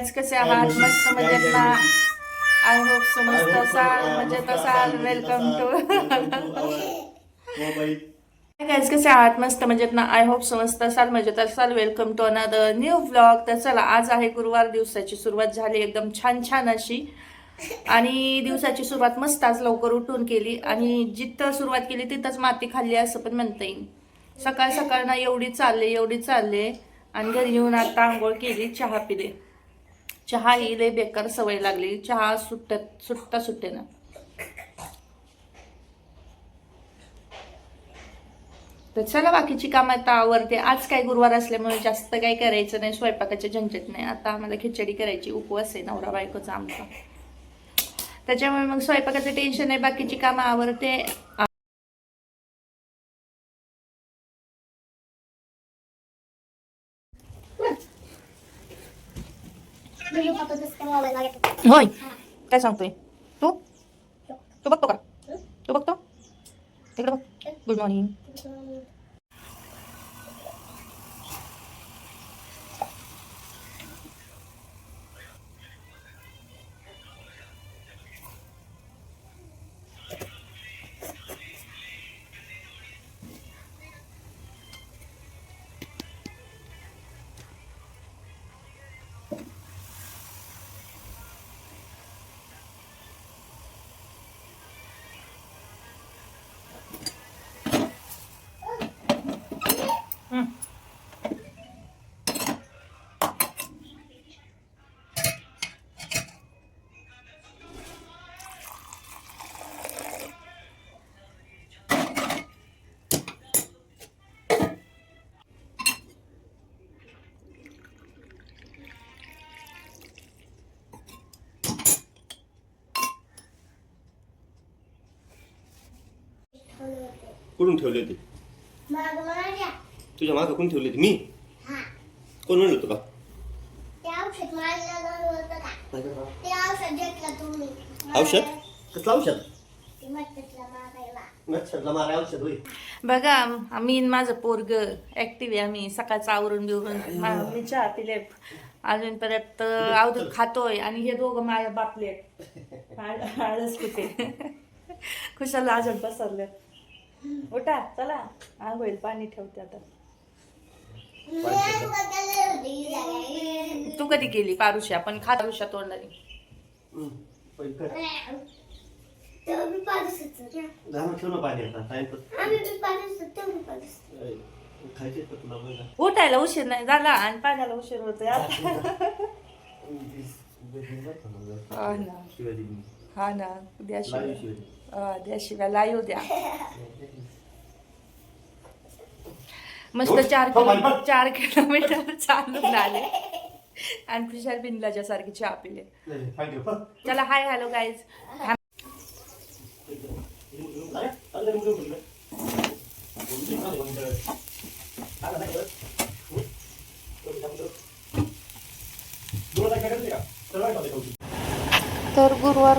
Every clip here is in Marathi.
गाईज कसे आहात? मस्त मजेत ना? आय होप सो मस्त असाल, मजेत असाल. वेलकम टू गाईज कसे आहात? मस्त मजेत ना? आय होप सो मस्त असाल, मजेत असाल. Welcome to another new vlog. तर चला, आज आहे गुरुवार. दिवसाची सुरुवात झाली एकदम छान छान अशी. आणि दिवसाची सुरुवात मस्त आज लवकर उठून केली. आणि जिथं सुरुवात केली तिथंच माती खाल्ली असं पण म्हणता येईल. सकाळ सकाळ ना एवढी चालले आणि घरी येऊन आता आंघोळ केली, चहा पिले. चहा ही लय बेकार सवय लागली, चहा सुट्टा सुट्टे ना. तर चला, बाकीची कामं आता आवरते. आज काय गुरुवार असल्यामुळे जास्त काही करायचं नाही, स्वयंपाकाचे झंझट नाही. आता आम्हाला खिचडी करायची, उपवास आहे नवरा बायकोचा आमचा. त्याच्यामुळे मग स्वयंपाकाचं टेन्शन नाही, बाकीची कामं आवरते. होय, काय सांगतोय तू? तू बघतो का? तू बघतो तिकडे बघ. Good morning. कुठून ठेवले होते? तुझ्या मागं कोण ठेवले होते? मी? कोण म्हणलं होतं का? औषध? कसलं औषध? मच्छरला मारा औषध होय. बघा, मी माझं पोरग ऍक्टिव्ह आहे. आम्ही सकाळचं आवरून बिवरून मी चहा पिले, अजून परत अवधूत खातोय. आणि हे दोघं माझ्या बापले आळस कुठे खुशाला अजून पसरले. उठा चला, आंघोळीला पाणी ठेवते आता. तू कधी केली पारुषा? पण खात पारुषा तोंडाने. उठायला उशीर नाही झाला आणि पाण्याला उशीर होतोय आता. हा ना, द्या शिव्या, द्या शिव्या, लाईव द्या. मस्त 4 किलोमीटर चालून आले आणि खुशाल बिंदलाच्या सारखी चहा पिले. चला, हाय हॅलो गाईज. तर गुरुवार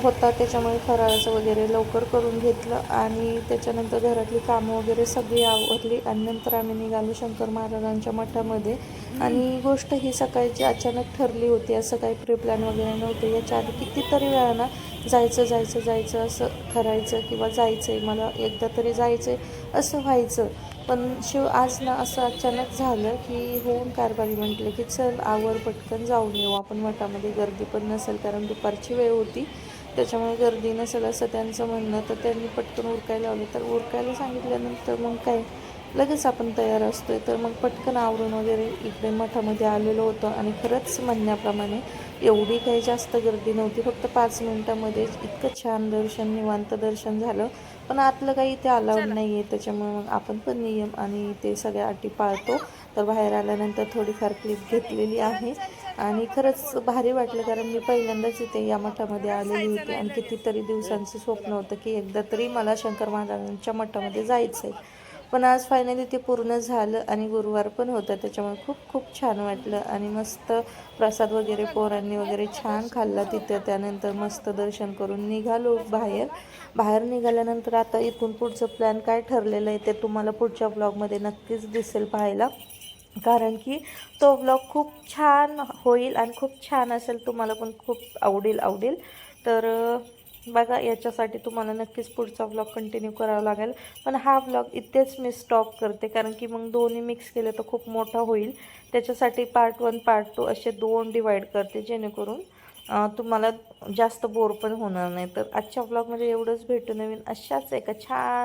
होता, त्याच्यामुळे फराळाचं वगैरे लवकर करून घेतलं आणि त्याच्यानंतर घरातली कामं वगैरे सगळी आवरली आणि नंतर आम्ही निघालो शंकर महाराजांच्या मठामध्ये. आणि गोष्ट ही सकाळची अचानक ठरली होती, असं काही प्री प्लॅन वगैरे नव्हतं. याच्या आधी कितीतरी वेळा ना जायचं असं ठरायचं किंवा जायचं आहे, मला एकदा तरी जायचं आहे असं व्हायचं. पण आज ना असं अचानक झालं की होऊन कारभारी म्हटलं की चल आवर पटकन जाऊन येऊ आपण मठामध्ये. गर्दी पण नसेल कारण दुपारची वेळ होती, त्याच्यामुळे गर्दी नसेल असं त्यांचं म्हणणं. तर त्यांनी पटकन उरकायला लावलं. तर उरकायला सांगितल्यानंतर मग काय लगेच आपण तयार असतोय. तर मग पटकन आवरून वगैरे इकडे मठामध्ये आलेलो होतं. आणि खरंच म्हणण्याप्रमाणे एवढी काही जास्त गर्दी नव्हती, फक्त 5 मिनिटामध्ये इतकं छान दर्शन, निवांत दर्शन झालं. पण आतलं काही इथे अलाउड नाही आहे, त्याच्यामुळे मग आपण पण नियम आणि ते सगळ्या अटी पाळतो. तर बाहेर आल्यानंतर थोडीफार क्लिप घेतलेली आहे आणि खरंच भारी वाटलं, कारण मी पहिल्यांदाच इथे या मठामध्ये आलेली होती आणि कितीतरी दिवसांचं स्वप्न होतं की एकदा तरी मला शंकर महाराजांच्या मठामध्ये जायचं आहे. पण आज फायनली ते पूर्ण झालं आणि गुरुवार पण होता, त्याच्यामुळे खूप खूप छान वाटलं. आणि मस्त प्रसाद वगैरे पोरांनी वगैरे छान खाल्ला तिथं. त्यानंतर मस्त दर्शन करून निघालो बाहेर निघाल्यानंतर आता इथून पुढचं प्लॅन काय ठरलेलं आहे ते तुम्हाला पुढच्या ब्लॉगमध्ये नक्कीच दिसेल पाहायला. कारण की तो व्लॉग खूप छान होईल आणि खूप छान असेल, तुम्हाला पण खूप आवडेल. तर बघा, याच्यासाठी तुम्हाला नक्कीच पुढचा व्लॉग कंटिन्यू करावा लागेल. पण हा व्लॉग इथेच मी स्टॉप करते, कारण की मग दोन्ही मिक्स केले तर खूप मोठा होईल. त्याच्यासाठी पार्ट 1 पार्ट 2 असे 2 डिवाईड करते, जेणेकरून तुम्हाला जास्त बोर पण होणार नाही. तर आजच्या व्लॉगमध्ये एवढंच. भेटू नवीन अशाच एका छान